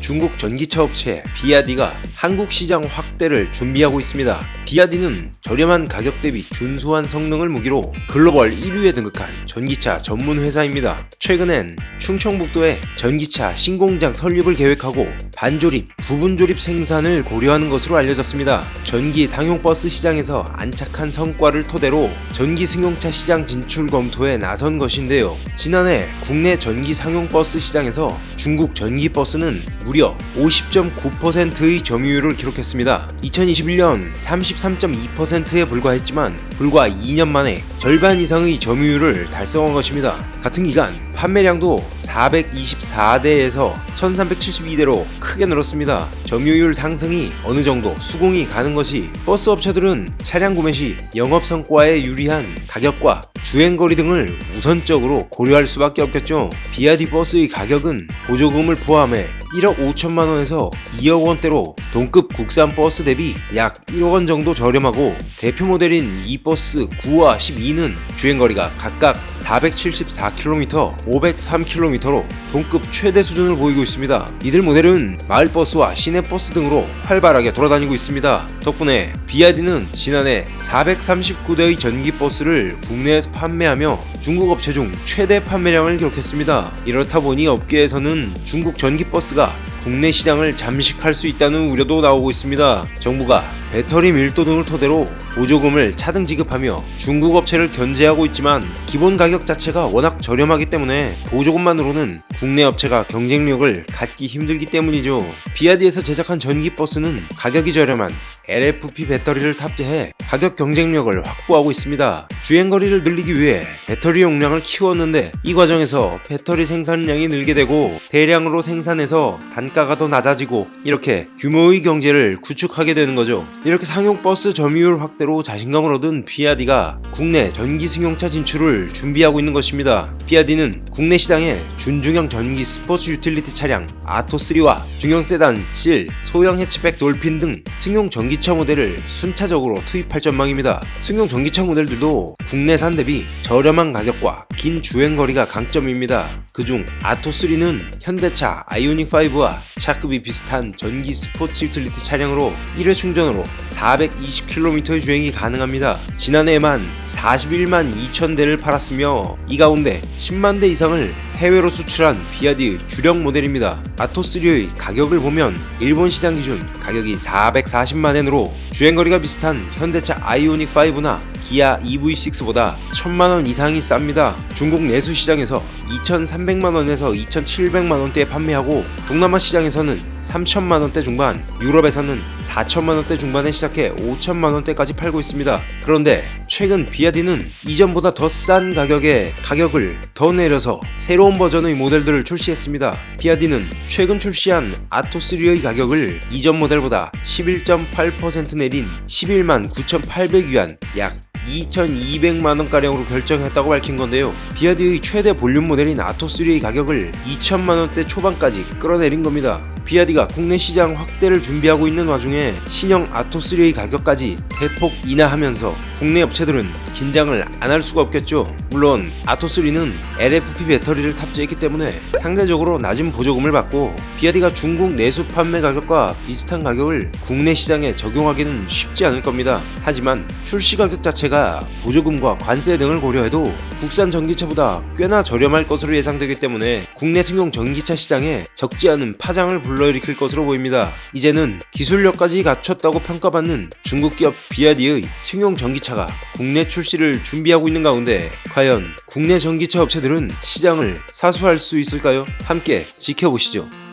중국 전기차 업체 비아디가 한국 시장 확대를 준비하고 있습니다. 비아디는 저렴한 가격 대비 준수한 성능을 무기로 글로벌 1위에 등극한 전기차 전문 회사입니다. 최근엔 충청북도에 전기차 신공장 설립을 계획하고 반조립, 부분조립 생산을 고려하는 것으로 알려졌습니다. 전기 상용 버스 시장에서 안착한 성과를 토대로 전기 승용차 시장 진출 검토에 나선 것인데요. 지난해 국내 전기 상용 버스 시장에서 중국 전기 버스는 무려 50.9%의 점유율을 기록했습니다. 2021년 33.2%에 불과했지만 불과 2년 만에 절반 이상의 점유율을 달성한 것입니다. 같은 기간 판매량도 424대에서 1372대로 크게 늘었습니다. 점유율 상승이 어느 정도 수긍이 가는 것이 버스 업체들은 차량 구매 시 영업 성과에 유리한 가격과 주행거리 등을 우선적으로 고려할 수밖에 없겠죠. 비아디 버스의 가격은 보조금을 포함해 1억 5천만 원에서 2억 원대로 동급 국산 버스 대비 약 1억 원 정도 저렴하고 대표 모델인 이 버스 9와 12는 주행거리가 각각 474km, 503km로 동급 최대 수준을 보이고 있습니다. 이들 모델은 마을버스와 시내버스 등으로 활발하게 돌아다니고 있습니다. 덕분에 비아디는 지난해 439대의 전기버스를 국내에서 판매하며 중국 업체 중 최대 판매량을 기록했습니다. 이렇다 보니 업계에서는 중국 전기버스가 국내 시장을 잠식할 수 있다는 우려도 나오고 있습니다. 정부가 배터리 밀도 등을 토대로 보조금을 차등 지급하며 중국 업체를 견제하고 있지만 기본 가격 자체가 워낙 저렴하기 때문에 보조금만으로는 국내 업체가 경쟁력을 갖기 힘들기 때문이죠. 비아디에서 제작한 전기버스는 가격이 저렴한 LFP 배터리를 탑재해 가격 경쟁력을 확보하고 있습니다. 주행거리를 늘리기 위해 배터리 용량을 키웠는데 이 과정에서 배터리 생산량이 늘게 되고 대량으로 생산해서 단가가 더 낮아지고 이렇게 규모의 경제를 구축하게 되는 거죠. 이렇게 상용 버스 점유율 확대로 자신감을 얻은 비아디가 국내 전기 승용차 진출을 준비하고 있는 것입니다. 비아디는 국내 시장에 준중형 전기 스포츠 유틸리티 차량 아토3와 중형 세단 실, 소형 해치백 돌핀 등 승용 전기차 모델을 순차적으로 투입할 전망입니다. 승용 전기차 모델들도 국내산 대비 저렴한 가격과 긴 주행거리가 강점입니다. 그중 아토3는 현대차 아이오닉5와 차급이 비슷한 전기 스포츠 유틸리티 차량으로 1회 충전으로 420km의 주행이 가능합니다. 지난해에만 41만 2천 대를 팔았으며 이 가운데 10만 대 이상을 해외로 수출한 비아디의 주력 모델입니다. 아토3의 가격을 보면 일본 시장 기준 가격이 440만엔으로 주행거리가 비슷한 현대차 아이오닉5나 기아 EV6보다 1000만원 이상이 쌉니다. 중국 내수 시장에서 2300만원에서 2700만원대에 판매하고 동남아 시장에서는 3000만원대 중반, 유럽에서는 4000만원대 중반에 시작해 5000만원대까지 팔고 있습니다. 그런데 최근 비아디는 이전보다 더 싼 가격에 가격을 더 내려서 새로운 버전의 모델들을 출시했습니다. 비아디는 최근 출시한 아토3의 가격을 이전 모델보다 11.8% 내린 11만 9,800위안 약 2,200만원가량으로 결정했다고 밝힌 건데요. 비아디의 최대 볼륨 모델인 아토3의 가격을 2천만원대 초반까지 끌어내린 겁니다. 비아디가 국내 시장 확대를 준비하고 있는 와중에 신형 아토3의 가격까지 대폭 인하하면서 국내 업체들은 긴장을 안 할 수가 없겠죠. 물론 아토3는 LFP 배터리를 탑재했기 때문에 상대적으로 낮은 보조금을 받고 비아디가 중국 내수 판매 가격과 비슷한 가격을 국내 시장에 적용하기는 쉽지 않을 겁니다. 하지만 출시 가격 자체가 보조금과 관세 등을 고려해도 국산 전기차보다 꽤나 저렴할 것으로 예상되기 때문에 국내 승용 전기차 시장에 적지 않은 파장을 불러일으킬 것으로 보입니다. 이제는 기술력까지 갖췄다고 평가받는 중국 기업 비아디의 승용 전기차가 국내 출시를 준비하고 있는 가운데 과연 국내 전기차 업체들은 시장을 사수할 수 있을까요? 함께 지켜보시죠.